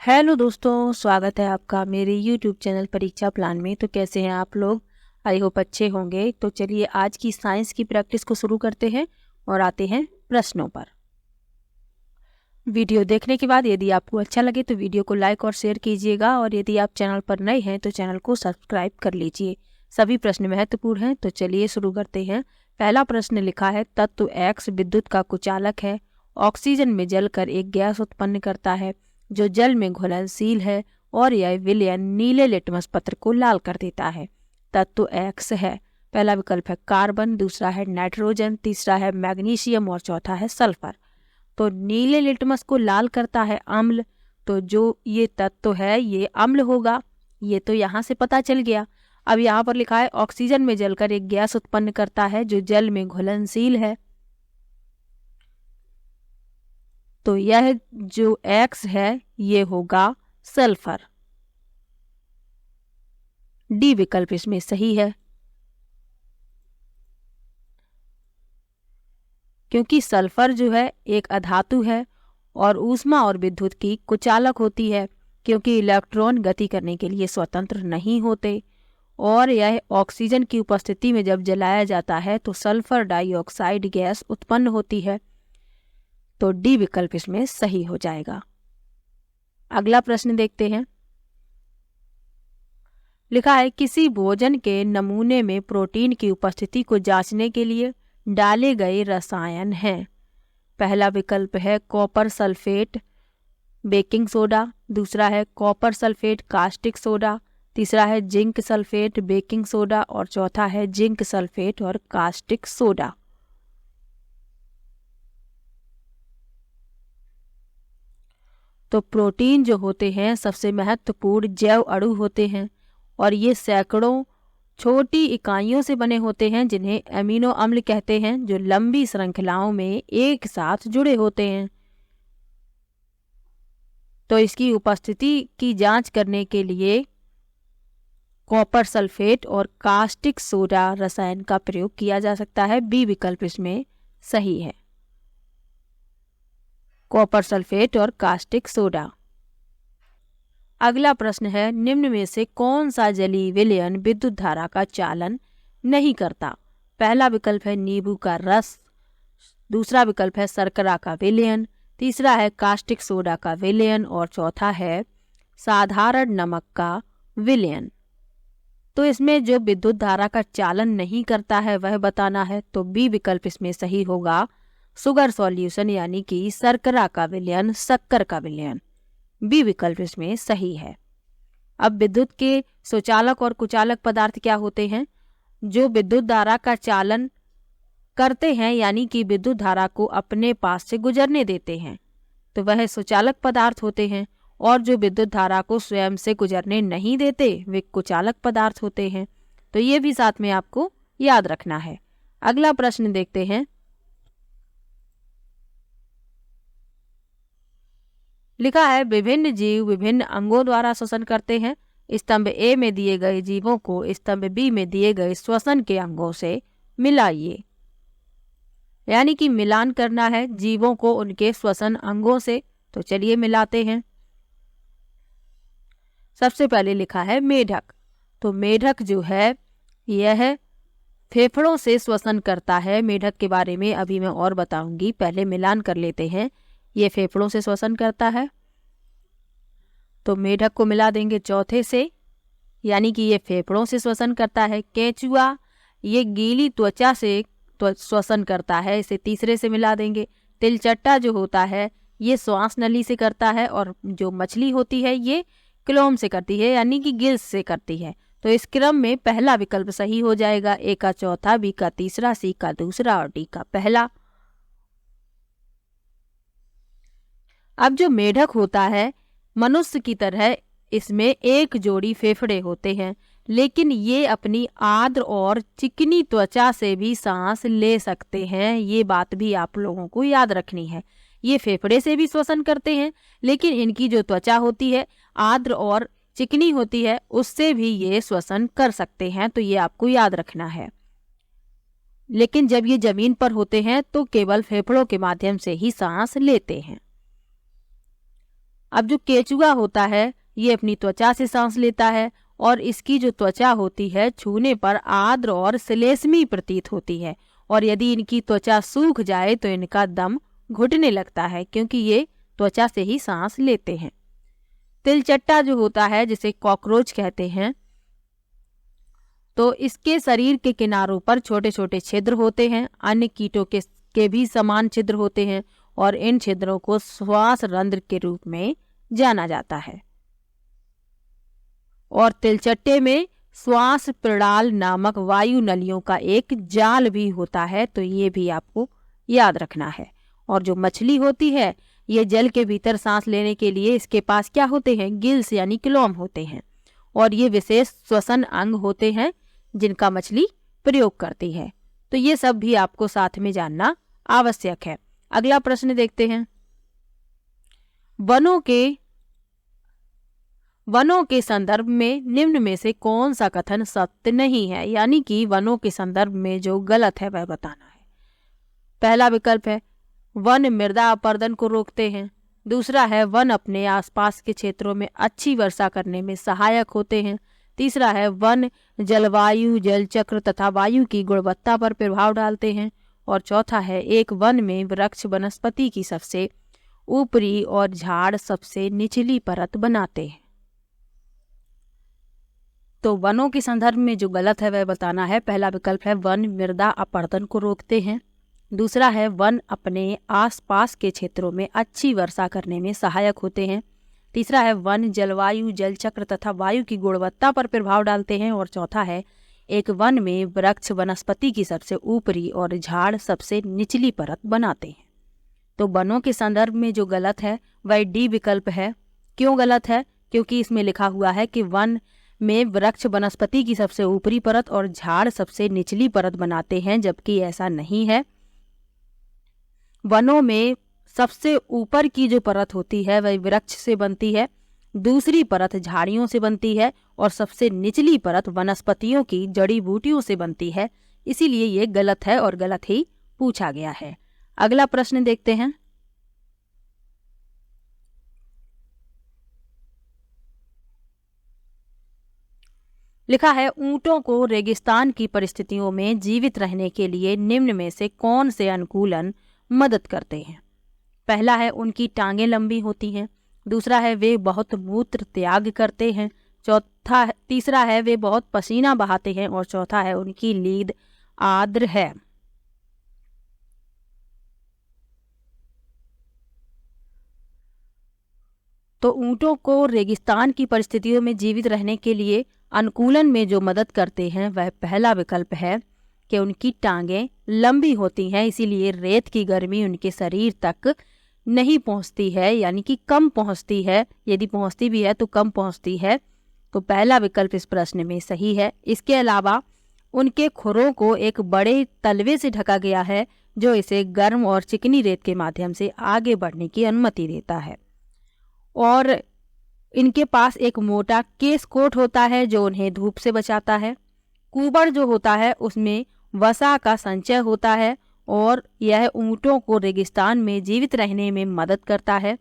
Hello दोस्तों, स्वागत है आपका मेरे यूट्यूब चैनल परीक्षा प्लान में। तो कैसे हैं आप लोग? आई होप अच्छे होंगे। तो चलिए आज की साइंस की प्रैक्टिस को शुरू करते हैं और आते हैं प्रश्नों पर। वीडियो देखने के बाद यदि आपको अच्छा लगे तो वीडियो को लाइक और शेयर कीजिएगा, और यदि आप चैनल पर नए हैं तो चैनल को सब्सक्राइब कर लीजिए। सभी प्रश्न महत्वपूर्ण हैं, तो चलिए शुरू करते हैं। पहला प्रश्न लिखा है, तत्व एक्स विद्युत का कुचालक है, ऑक्सीजन में जलकर एक गैस उत्पन्न करता है जो जल में घुलनशील है, और यह विलयन नीले लिटमस पत्र को लाल कर देता है। तत्व एक्स है। पहला विकल्प है कार्बन, दूसरा है नाइट्रोजन, तीसरा है मैग्नीशियम और चौथा है सल्फर। तो नीले लिटमस को लाल करता है अम्ल, तो जो ये तत्व है ये अम्ल होगा। ये तो यहाँ से पता चल गया। अब यहाँ पर लिखा है ऑक्सीजन में जलकर एक गैस उत्पन्न करता है जो जल में घुलनशील है, तो यह जो एक्स है ये होगा सल्फर। डी विकल्प इसमें सही है, क्योंकि सल्फर जो है एक अधातु है और ऊष्मा और विद्युत की कुचालक होती है, क्योंकि इलेक्ट्रॉन गति करने के लिए स्वतंत्र नहीं होते, और यह ऑक्सीजन की उपस्थिति में जब जलाया जाता है तो सल्फर डाइऑक्साइड गैस उत्पन्न होती है। तो डी विकल्प इसमें सही हो जाएगा। अगला प्रश्न देखते हैं। लिखा है किसी भोजन के नमूने में प्रोटीन की उपस्थिति को जांचने के लिए डाले गए रसायन हैं। पहला विकल्प है कॉपर सल्फेट बेकिंग सोडा, दूसरा है कॉपर सल्फेट कास्टिक सोडा, तीसरा है जिंक सल्फेट बेकिंग सोडा और चौथा है जिंक सल्फेट और कास्टिक सोडा। तो प्रोटीन जो होते हैं सबसे महत्वपूर्ण जैव अणु होते हैं, और ये सैकड़ों छोटी इकाइयों से बने होते हैं जिन्हें एमिनो अम्ल कहते हैं, जो लंबी श्रृंखलाओं में एक साथ जुड़े होते हैं। तो इसकी उपस्थिति की जांच करने के लिए कॉपर सल्फेट और कास्टिक सोडा रसायन का प्रयोग किया जा सकता है। बी विकल्प इसमें सही है, कॉपर सल्फेट और कास्टिक सोडा। अगला प्रश्न है, निम्न में से कौन सा जलीय विलयन विद्युत धारा का चालन नहीं करता? पहला विकल्प है नींबू का रस, दूसरा विकल्प है शर्करा का विलयन, तीसरा है कास्टिक सोडा का विलयन और चौथा है साधारण नमक का विलयन। तो इसमें जो विद्युत धारा का चालन नहीं करता है वह बताना है। तो बी विकल्प इसमें सही होगा, शुगर सॉल्यूशन यानी कि शर्करा का विलयन, शक्कर का विलयन। बी विकल्प इसमें सही है। अब विद्युत के सुचालक और कुचालक पदार्थ क्या होते हैं? जो विद्युत धारा का चालन करते हैं यानी कि विद्युत धारा को अपने पास से गुजरने देते हैं, तो वह सुचालक पदार्थ होते हैं, और जो विद्युत धारा को स्वयं से गुजरने नहीं देते वे कुचालक पदार्थ होते हैं। तो ये भी साथ में आपको याद रखना है। अगला प्रश्न देखते हैं। लिखा है विभिन्न जीव विभिन्न अंगों द्वारा श्वसन करते हैं। स्तंभ ए में दिए गए जीवों को स्तंभ बी में दिए गए श्वसन के अंगों से मिलाइए। यानी कि मिलान करना है जीवों को उनके श्वसन अंगों से। तो चलिए मिलाते हैं। सबसे पहले लिखा है मेढक। तो मेढक जो है यह फेफड़ों से श्वसन करता है। मेढक के बारे में अभी मैं और बताऊंगी, पहले मिलान कर लेते हैं। ये फेफड़ों से श्वसन करता है, तो मेढक को मिला देंगे चौथे से, यानी कि ये फेफड़ों से श्वसन करता है। केंचुआ ये गीली त्वचा से श्वसन करता है, इसे तीसरे से मिला देंगे। तिलचट्टा जो होता है ये श्वास नली से करता है, और जो मछली होती है ये क्लोम से करती है यानी कि गिल्स से करती है। तो इस क्रम में पहला विकल्प सही हो जाएगा। ए का चौथा, बी का तीसरा, सी का दूसरा और डी का पहला। अब जो मेढक होता है मनुष्य की तरह इसमें एक जोड़ी फेफड़े होते हैं, लेकिन ये अपनी आर्द्र और चिकनी त्वचा से भी सांस ले सकते हैं। ये बात भी आप लोगों को याद रखनी है। ये फेफड़े से भी श्वसन करते हैं, लेकिन इनकी जो त्वचा होती है आर्द्र और चिकनी होती है, उससे भी ये श्वसन कर सकते हैं। तो ये आपको याद रखना है। लेकिन जब ये जमीन पर होते हैं तो केवल फेफड़ों के माध्यम से ही सांस लेते हैं। अब जो केचुआ होता है ये अपनी त्वचा से सांस लेता है और इसकी जो त्वचा होती है छूने पर आर्द्र और श्लेष्मी प्रतीत होती है, और यदि इनकी त्वचा सूख जाए तो इनका दम घुटने लगता है, क्योंकि ये त्वचा से ही सांस लेते हैं। तिलचट्टा जो होता है, जिसे कॉकरोच कहते हैं, तो इसके शरीर के किनारों पर छोटे छोटे छिद्र होते हैं। अन्य कीटों के भी समान छिद्र होते हैं और इन छिद्रों को श्वास रंध्र के रूप में जाना जाता है। और तिलचट्टे में श्वास प्रणाल नामक वायु नलियों का एक जाल भी होता है, तो ये भी आपको याद रखना है। और जो मछली होती है ये जल के भीतर सांस लेने के लिए इसके पास क्या होते हैं, गिल्स यानी क्लोम होते हैं, और ये विशेष श्वसन अंग होते हैं जिनका मछली प्रयोग करती है। तो ये सब भी आपको साथ में जानना आवश्यक है। अगला प्रश्न देखते हैं। वनों के संदर्भ में निम्न में से कौन सा कथन सत्य नहीं है, यानी कि वनों के संदर्भ में जो गलत है वह बताना है। पहला विकल्प है वन मृदा अपरदन को रोकते हैं। दूसरा है वन अपने आसपास के क्षेत्रों में अच्छी वर्षा करने में सहायक होते हैं। तीसरा है वन जलवायु, जल चक्र तथा वायु की गुणवत्ता पर प्रभाव डालते हैं। और चौथा है एक वन में वृक्ष वनस्पति की सबसे ऊपरी और झाड़ सबसे निचली परत बनाते हैं। तो वनों के संदर्भ में जो गलत है वह बताना है। पहला विकल्प है वन मृदा अपरदन को रोकते हैं। दूसरा है वन अपने आसपास के क्षेत्रों में अच्छी वर्षा करने में सहायक होते हैं। तीसरा है वन जलवायु, जल चक्र तथा वायु की गुणवत्ता पर प्रभाव डालते हैं। और चौथा है एक वन में वृक्ष वनस्पति की सबसे ऊपरी और झाड़ सबसे निचली परत बनाते हैं। तो वनों के संदर्भ में जो गलत है वह डी विकल्प है। क्यों गलत है? क्योंकि इसमें लिखा हुआ है कि वन में वृक्ष वनस्पति की सबसे ऊपरी परत और झाड़ सबसे निचली परत बनाते हैं, जबकि ऐसा नहीं है। वनों में सबसे ऊपर की जो परत होती है वह वृक्ष से बनती है, दूसरी परत झाड़ियों से बनती है और सबसे निचली परत वनस्पतियों की जड़ी बूटियों से बनती है। इसीलिए ये गलत है और गलत ही पूछा गया है। अगला प्रश्न देखते हैं। लिखा है ऊंटों को रेगिस्तान की परिस्थितियों में जीवित रहने के लिए निम्न में से कौन से अनुकूलन मदद करते हैं। पहला है उनकी टांगें लंबी होती हैं। दूसरा है वे बहुत मूत्र त्याग करते हैं। तीसरा है वे बहुत पसीना बहाते हैं। और चौथा है उनकी लीद आर्द्र है। तो ऊंटों को रेगिस्तान की परिस्थितियों में जीवित रहने के लिए अनुकूलन में जो मदद करते हैं वह पहला विकल्प है कि उनकी टांगें लंबी होती हैं, इसीलिए रेत की गर्मी उनके शरीर तक नहीं पहुंचती है, यानी कि कम पहुंचती है। यदि पहुंचती भी है तो कम पहुंचती है। तो पहला विकल्प इस प्रश्न में सही है। इसके अलावा उनके खुरों को एक बड़े तलवे से ढका गया है जो इसे गर्म और चिकनी रेत के माध्यम से आगे बढ़ने की अनुमति देता है। और इनके पास एक मोटा केस कोट होता है जो उन्हें धूप से बचाता है। कुबड़ जो होता है उसमें वसा का संचय होता है और यह ऊंटों को रेगिस्तान में जीवित रहने में मदद करता है।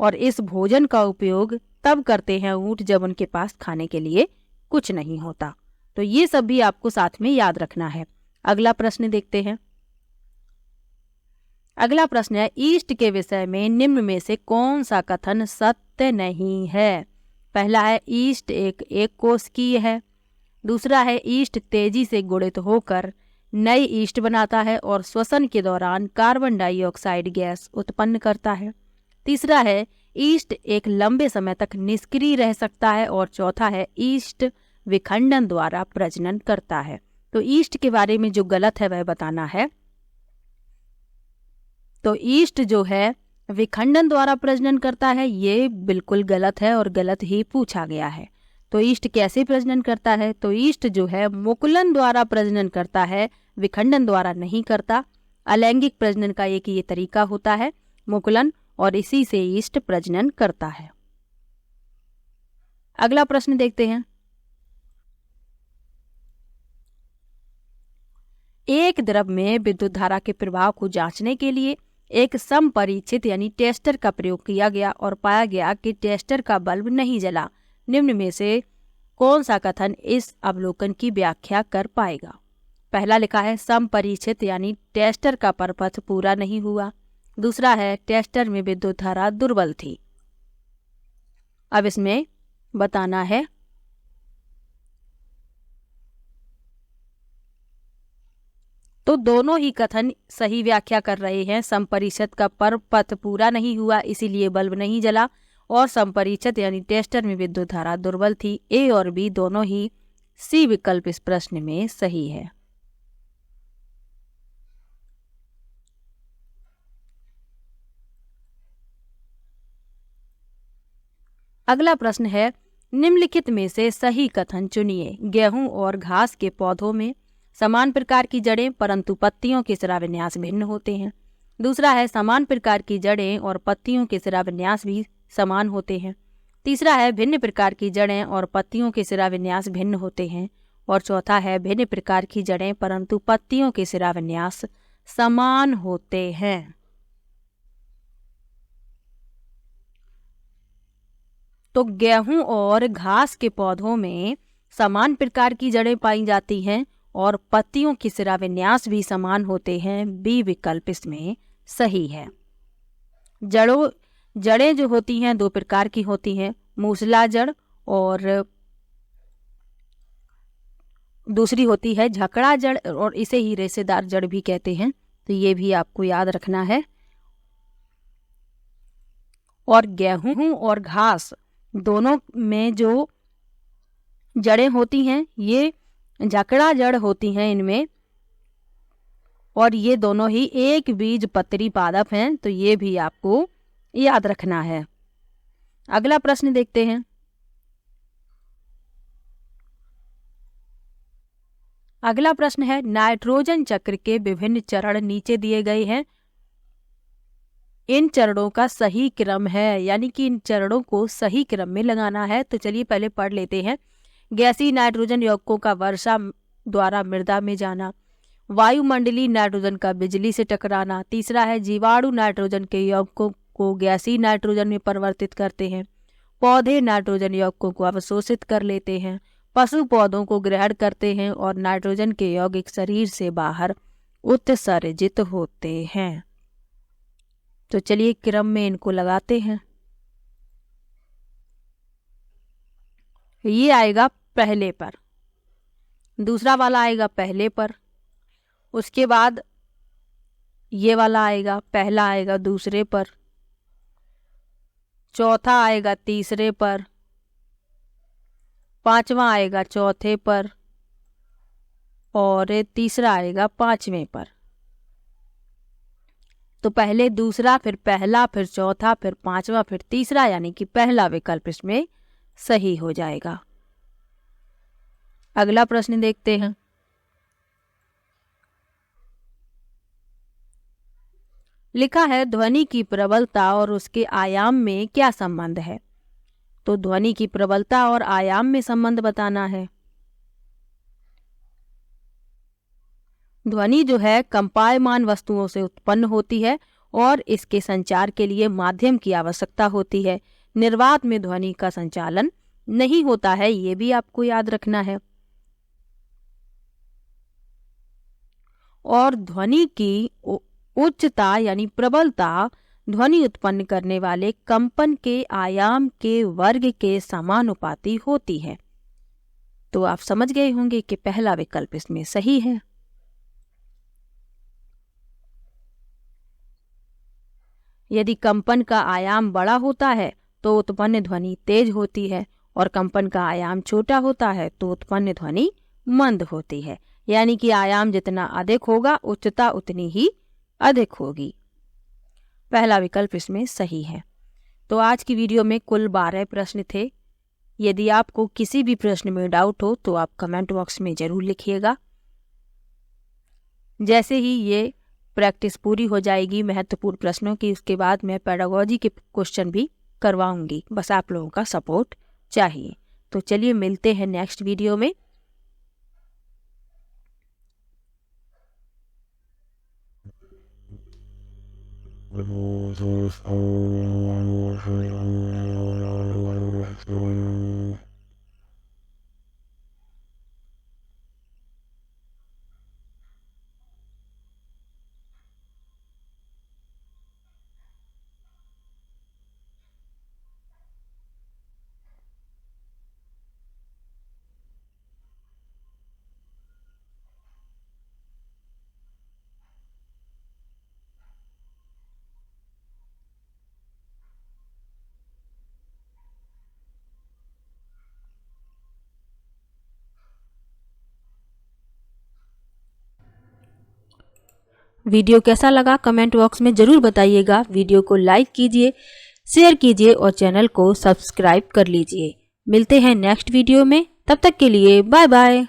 और इस भोजन का उपयोग तब करते हैं ऊंट जब उनके पास खाने के लिए कुछ नहीं होता। तो ये सब भी आपको साथ में याद रखना है। अगला प्रश्न देखते हैं। अगला प्रश्न है ईस्ट के विषय में निम्न में से कौन सा कथन सत्य नहीं है। पहला है ईस्ट एक कोशिकीय है। दूसरा है ईस्ट तेजी से गुणित होकर नई ईस्ट बनाता है और श्वसन के दौरान कार्बन डाइऑक्साइड गैस उत्पन्न करता है। तीसरा है ईस्ट एक लंबे समय तक निष्क्रिय रह सकता है। और चौथा है ईस्ट विखंडन द्वारा प्रजनन करता है। तो ईस्ट के बारे में जो गलत है वह बताना है। तो ईस्ट जो है विखंडन द्वारा प्रजनन करता है, ये बिल्कुल गलत है और गलत ही पूछा गया है। तो ईस्ट कैसे प्रजनन करता है? तो ईस्ट जो है मुकुलन द्वारा प्रजनन करता है, विखंडन द्वारा नहीं करता। अलैंगिक प्रजनन का एक ये तरीका होता है मुकुलन, और इसी से ईस्ट प्रजनन करता है। अगला प्रश्न देखते हैं। एक द्रव में विद्युत धारा के प्रवाह को जांचने के लिए एक समपरीक्षित यानी टेस्टर का प्रयोग किया गया और पाया गया कि टेस्टर का बल्ब नहीं जला। निम्न में से कौन सा कथन इस अवलोकन की व्याख्या कर पाएगा? पहला लिखा है समपरीक्षित यानी टेस्टर का परपथ पूरा नहीं हुआ। दूसरा है टेस्टर में विद्युत धारा दुर्बल थी। अब इसमें बताना है तो दोनों ही कथन सही व्याख्या कर रहे हैं। समपरीक्षित का परपथ पूरा नहीं हुआ इसीलिए बल्ब नहीं जला, और समपरीक्षित यानी टेस्टर में विद्युत धारा दुर्बल थी। ए और बी दोनों ही सी विकल्प इस प्रश्न में सही है। अगला प्रश्न है निम्नलिखित में से सही कथन चुनिए। गेहूं और घास के पौधों में समान प्रकार की जड़ें परंतु पत्तियों के शिराविन्यास भिन्न होते हैं। दूसरा है समान प्रकार की जड़ें और पत्तियों के शिराविन्यास भी समान होते हैं। तीसरा है भिन्न प्रकार की जड़ें और पत्तियों के शिराविन्यास भिन्न होते हैं। और चौथा है भिन्न प्रकार की जड़ें परंतु पत्तियों के शिराविन्यास समान होते हैं। तो गेहूं और घास के पौधों में समान प्रकार की जड़ें पाई जाती हैं और पत्तियों की शिराविन्यास भी समान होते हैं। बी विकल्प इसमें सही है। जड़ें जो होती हैं दो प्रकार की होती हैं, मूसला जड़ और दूसरी होती है झकड़ा जड़, और इसे ही रेशेदार जड़ भी कहते हैं। तो ये भी आपको याद रखना है। और गेहूं और घास दोनों में जो जड़ें होती हैं ये झकड़ा जड़ होती हैं इनमें, और ये दोनों ही एक बीज पत्री पादप हैं। तो ये भी आपको याद रखना है। अगला प्रश्न देखते हैं। अगला प्रश्न है नाइट्रोजन चक्र के विभिन्न चरण नीचे दिए गए हैं। इन चरणों का सही क्रम है, यानी कि इन चरणों को सही क्रम में लगाना है। तो चलिए पहले पढ़ लेते हैं। गैसीय नाइट्रोजन यौगिकों का वर्षा द्वारा मृदा में जाना, वायुमंडलीय नाइट्रोजन का बिजली से टकराना। तीसरा है जीवाणु नाइट्रोजन के यौगिकों को गैसीय नाइट्रोजन में परिवर्तित करते हैं। पौधे नाइट्रोजन यौगिकों को अवशोषित कर लेते हैं। पशु पौधों को ग्रहण करते हैं और नाइट्रोजन के यौगिक शरीर से बाहर उत्सर्जित होते हैं। तो चलिए क्रम में इनको लगाते हैं। ये आएगा पहले पर, दूसरा वाला आएगा पहले पर, उसके बाद ये वाला आएगा, पहला आएगा दूसरे पर, चौथा आएगा तीसरे पर, पांचवा आएगा चौथे पर, और तीसरा आएगा पांचवें पर। तो पहले दूसरा, फिर पहला, फिर चौथा, फिर पांचवा, फिर तीसरा, यानी कि पहला विकल्प इसमें सही हो जाएगा। अगला प्रश्न देखते हैं। लिखा है ध्वनि की प्रबलता और उसके आयाम में क्या संबंध है? तो ध्वनि की प्रबलता और आयाम में संबंध बताना है। ध्वनि जो है कंपायमान वस्तुओं से उत्पन्न होती है और इसके संचार के लिए माध्यम की आवश्यकता होती है। निर्वात में ध्वनि का संचालन नहीं होता है, ये भी आपको याद रखना है। और ध्वनि की उच्चता यानी प्रबलता ध्वनि उत्पन्न करने वाले कंपन के आयाम के वर्ग के समानुपाती होती है। तो आप समझ गए होंगे कि पहला विकल्प इसमें सही है। यदि कंपन का आयाम बड़ा होता है तो उत्पन्न ध्वनि तेज होती है, और कंपन का आयाम छोटा होता है तो उत्पन्न ध्वनि मंद होती है। यानी कि आयाम जितना अधिक होगा उच्चता उतनी ही अधिक होगी। पहला विकल्प इसमें सही है। तो आज की वीडियो में कुल 12 प्रश्न थे। यदि आपको किसी भी प्रश्न में डाउट हो तो आप कमेंट बॉक्स में ज़रूर लिखिएगा। जैसे ही ये प्रैक्टिस पूरी हो जाएगी महत्वपूर्ण प्रश्नों की, उसके बाद मैं पेडागोजी के क्वेश्चन भी करवाऊंगी। बस आप लोगों का सपोर्ट चाहिए। तो चलिए मिलते हैं नेक्स्ट वीडियो में। वीडियो कैसा लगा कमेंट बॉक्स में ज़रूर बताइएगा। वीडियो को लाइक कीजिए, शेयर कीजिए और चैनल को सब्सक्राइब कर लीजिए। मिलते हैं नेक्स्ट वीडियो में, तब तक के लिए बाय बाय।